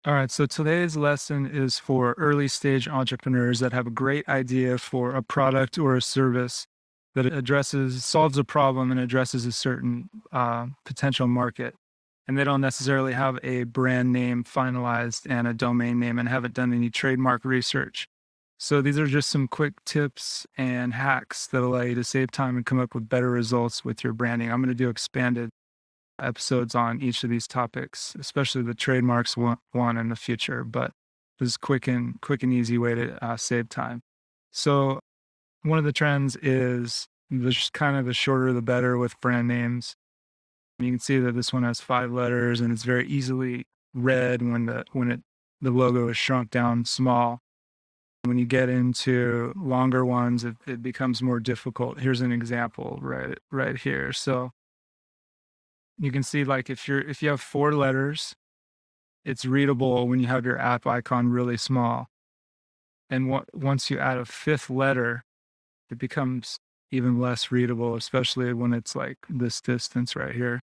All right, so today's lesson is for early stage entrepreneurs that have a great idea for a product or a service that solves a problem and addresses a certain potential market. And they don't necessarily have a brand name finalized and a domain name and haven't done any trademark research. So these are just some quick tips and hacks that allow you to save time and come up with better results with your branding. I'm going to do expanded episodes on each of these topics, especially the trademarks one in the future. But this is quick and easy way to save time. So one of the trends is kind of the shorter the better with brand names. You can see that this one has 5 letters and it's very easily read the logo is shrunk down small. When you get into longer ones, it becomes more difficult. Here's an example right here. So you can see, like, if you have 4 letters, it's readable when you have your app icon really small. And once you add a 5th letter, it becomes even less readable, especially when it's like this distance right here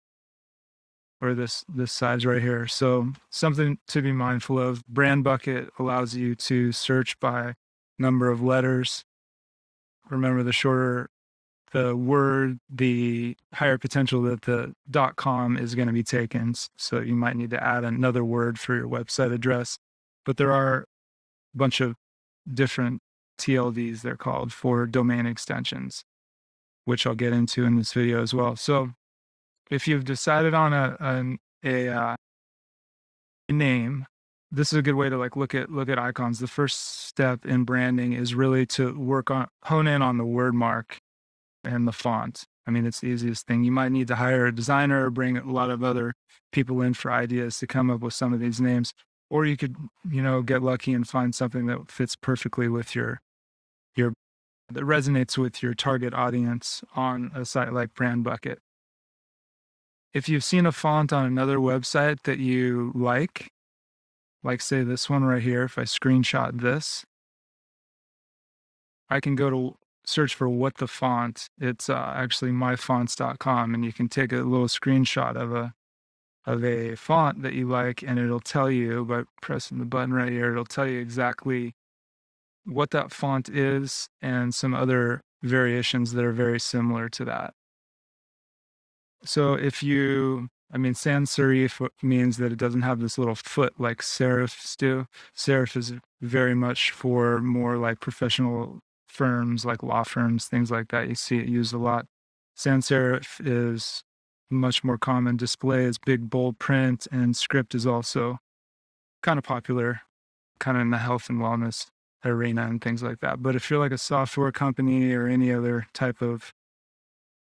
or this size right here. So something to be mindful of. Brand bucket allows you to search by number of letters. Remember, the shorter the word, the higher potential that the .com is going to be taken. So you might need to add another word for your website address. But there are a bunch of different TLDs, they're called, for domain extensions, which I'll get into in this video as well. So if you've decided on a name, this is a good way to like look at icons. The first step in branding is really to hone in on the word mark and the font. I mean, it's the easiest thing. You might need to hire a designer or bring a lot of other people in for ideas to come up with some of these names. Or you could, get lucky and find something that fits perfectly with your that resonates with your target audience on a site like Brand Bucket. If you've seen a font on another website that you like say this one right here, if I screenshot this, I can go to search for what the font. It's actually myfonts.com, and you can take a little screenshot of a font that you like, and it'll tell you by pressing the button right here. It'll tell you exactly what that font is and some other variations that are very similar to that. So sans serif means that it doesn't have this little foot like serifs do. Serif is very much for more like professional firms, like law firms, things like that. You see it used a lot. Sans serif is much more common. Display is big, bold print, and script is also kind of popular, kind of in the health and wellness arena and things like that. But if you're like a software company or any other type of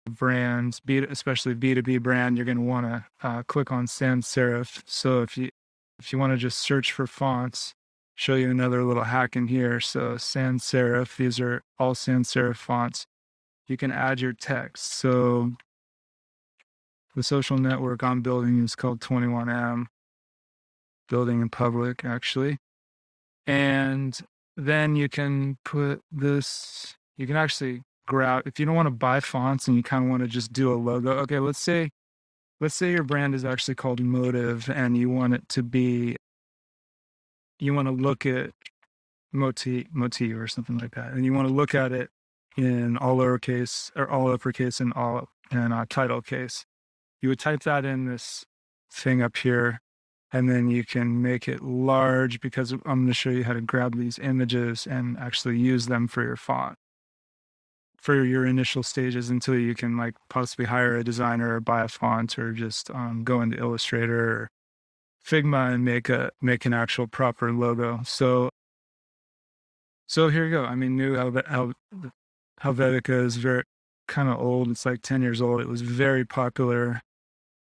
brands, especially B2B brand, you're going to want to click on sans serif. So if you want to just search for fonts, show you another little hack in here. So sans serif, these are all sans serif fonts. You can add your text. So the social network I'm building is called 21M, building in public actually. And then you can put this, you can actually grab, if you don't want to buy fonts and you kind of want to just do a logo. Okay, let's say your brand is actually called Motive and you want to look at motif or something like that. And you want to look at it in all lowercase or all uppercase and title case. You would type that in this thing up here, and then you can make it large because I'm going to show you how to grab these images and actually use them for your font for your initial stages until you can like possibly hire a designer or buy a font or just go into Illustrator or Figma and make an actual proper logo. So here you go. I mean, new Helvetica is very kind of old. It's like 10 years old. It was very popular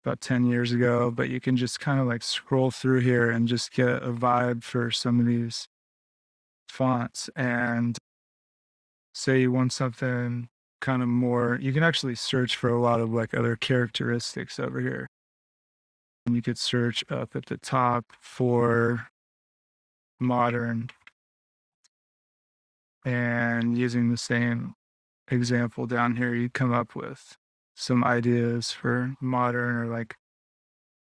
about 10 years ago, but you can just kind of like scroll through here and just get a vibe for some of these fonts. And say you want something kind of more, you can actually search for a lot of like other characteristics over here. And you could search up at the top for modern, and using the same example down here, you come up with some ideas for modern or like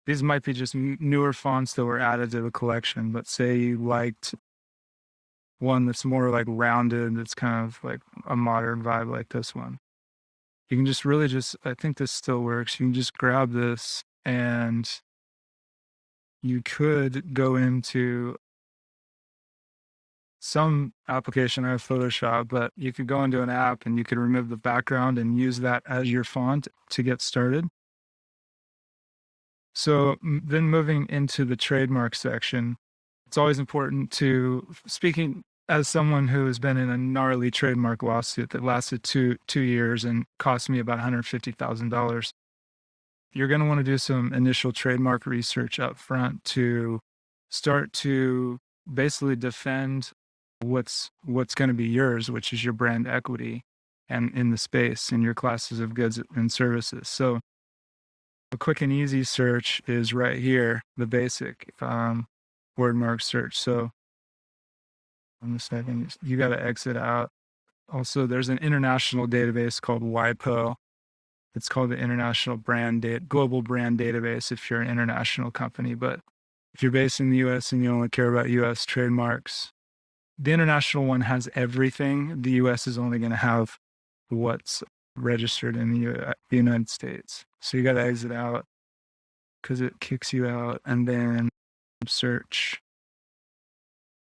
these might be just newer fonts that were added to the collection, but say you liked one that's more like rounded, that's kind of like a modern vibe like this one. You can just really just, I think this still works. You can just grab this and you could go into some application. I have Photoshop, but you could go into an app and you could remove the background and use that as your font to get started. So then moving into the trademark section, it's always important to, speaking as someone who has been in a gnarly trademark lawsuit that lasted two years and cost me about $150,000. You're going to want to do some initial trademark research up front to start to basically defend what's going to be yours, which is your brand equity and in the space in your classes of goods and services. So a quick and easy search is right here, the basic word mark search. So in a second, you got to exit out. Also, there's an international database called WIPO. It's called the International Global Brand Database if you're an international company. But if you're based in the US and you only care about US trademarks, the international one has everything. The US is only going to have what's registered in the United States. So you got to exit out because it kicks you out and then search.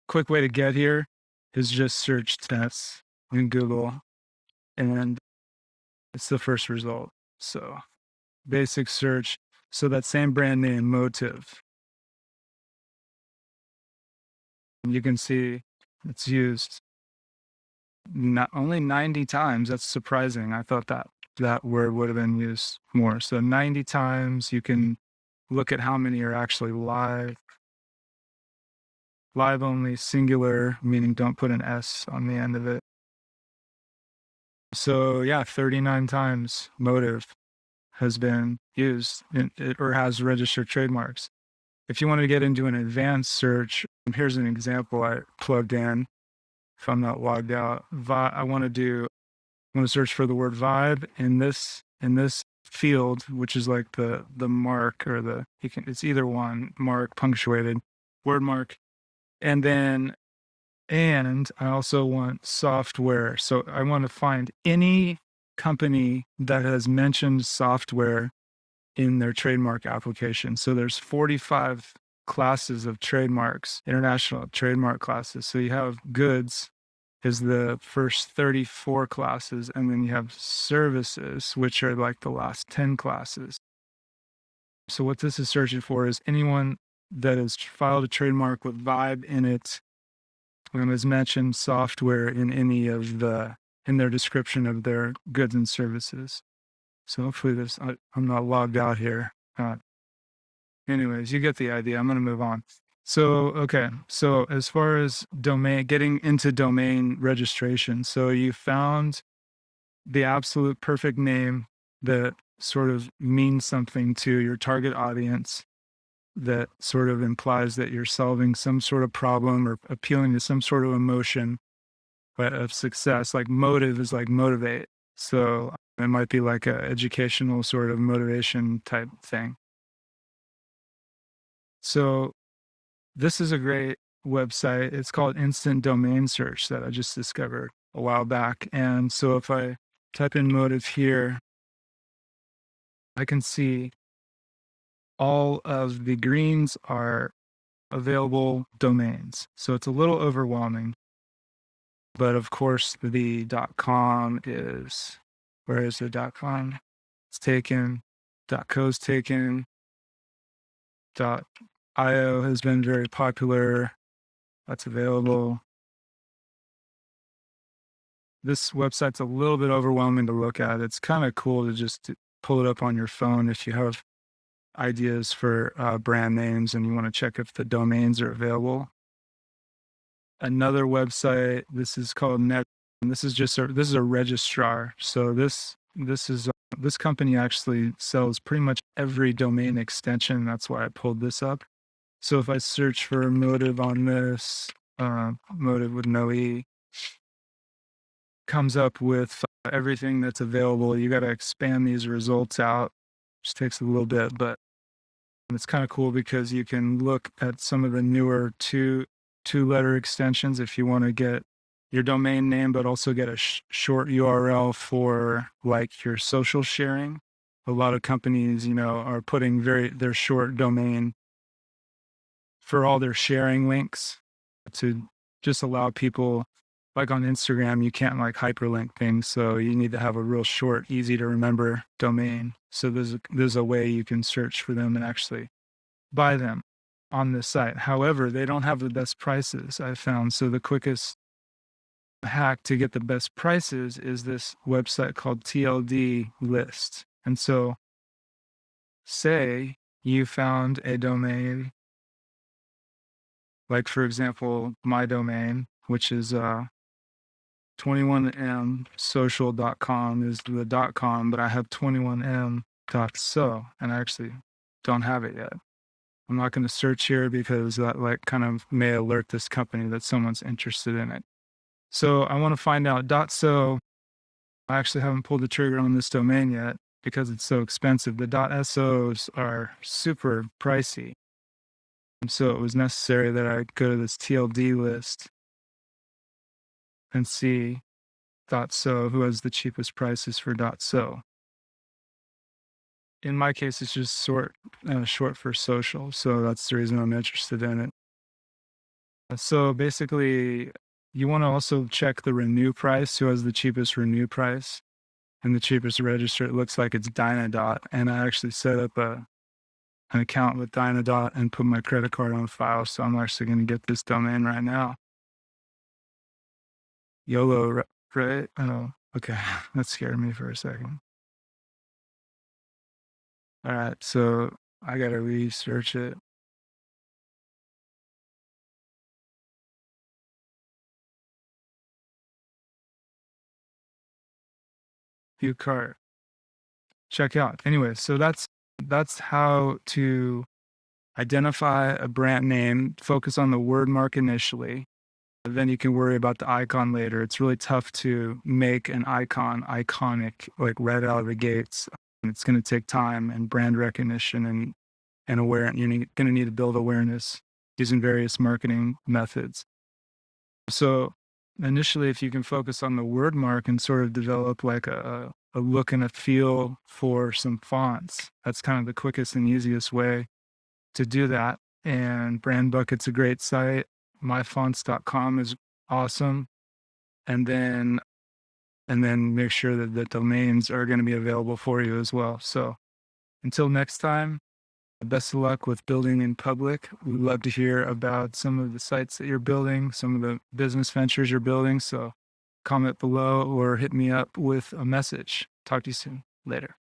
Quick way to get here is just search tests in Google and it's the first result. So basic search. So that same brand name, Motive, you can see it's used not only 90 times. That's surprising. I thought that word would have been used more. So 90 times. You can look at how many are actually live. Live only, singular, meaning don't put an S on the end of it. So yeah, 39 times Motive has been used or has registered trademarks. If you want to get into an advanced search, here's an example I plugged in. If I'm not logged out, I want to search for the word vibe in this field, which is like the mark or it's either one, mark, punctuated, word mark. And I also want software. So I want to find any company that has mentioned software in their trademark application. So there's 45 classes of trademarks, international trademark classes. So you have goods is the first 34 classes, and then you have services, which are like the last 10 classes. So what this is searching for is anyone that has filed a trademark with Vibe in it, has mentioned software in in their description of their goods and services. So hopefully I'm not logged out here. Anyways, you get the idea. I'm going to move on. So, okay. So as far as getting into domain registration, so you found the absolute perfect name that sort of means something to your target audience, that sort of implies that you're solving some sort of problem or appealing to some sort of emotion of success. Like motive is like motivate. So it might be like a educational sort of motivation type thing. So this is a great website. It's called Instant Domain Search that I just discovered a while back. And so if I type in motive here, I can see all of the greens are available domains. So it's a little overwhelming. But of course, the .com is, where is the .com? It's taken. .co's taken. .io has been very popular. That's available. This website's a little bit overwhelming to look at. It's kind of cool to just pull it up on your phone if you have ideas for brand names and you want to check if the domains are available. Another website, this is called Net. And this is this is a registrar. So this company actually sells pretty much every domain extension. That's why I pulled this up. So if I search for motive on this, motive with no E, comes up with everything that's available. You got to expand these results out, which takes a little bit, but It's kind of cool because you can look at some of the newer two-letter extensions if you want to get your domain name, but also get a short URL for like your social sharing. A lot of companies, are putting their short domain for all their sharing links to just allow people, like on Instagram, you can't like hyperlink things. So you need to have a real short, easy to remember domain. So there's a way you can search for them and actually buy them on this site. However, they don't have the best prices, I found. So the quickest hack to get the best prices is this website called TLD List. And so say you found a domain, like for example, my domain, which is 21msocial.com is the .com, but I have 21m.so, and I actually don't have it yet. I'm not going to search here because that like kind of may alert this company that someone's interested in it. So I want to find out .so. I actually haven't pulled the trigger on this domain yet because it's so expensive. The .sos are super pricey. And so it was necessary that I go to this TLD list and see .so, who has the cheapest prices for .so. In my case, it's just short for social. So that's the reason I'm interested in it. So basically, you want to also check the renew price, who has the cheapest renew price and the cheapest register. It looks like it's Dynadot. And I actually set up an account with Dynadot and put my credit card on file. So I'm actually going to get this domain right now. YOLO, right? Oh, okay. That scared me for a second. All right. So I got to research it. View cart. Check out. Anyway, so that's how to identify a brand name, focus on the word mark initially. Then you can worry about the icon later. It's really tough to make an icon iconic, like right out of the gates. It's going to take time and brand recognition and awareness. You're going to need to build awareness using various marketing methods. So initially, if you can focus on the word mark and sort of develop like a look and a feel for some fonts, that's kind of the quickest and easiest way to do that. And Brand Bucket's a great site. Myfonts.com is awesome. And then make sure that the domains are going to be available for you as well. So until next time, best of luck with building in public. We'd love to hear about some of the sites that you're building, some of the business ventures you're building. So comment below or hit me up with a message. Talk to you soon. Later.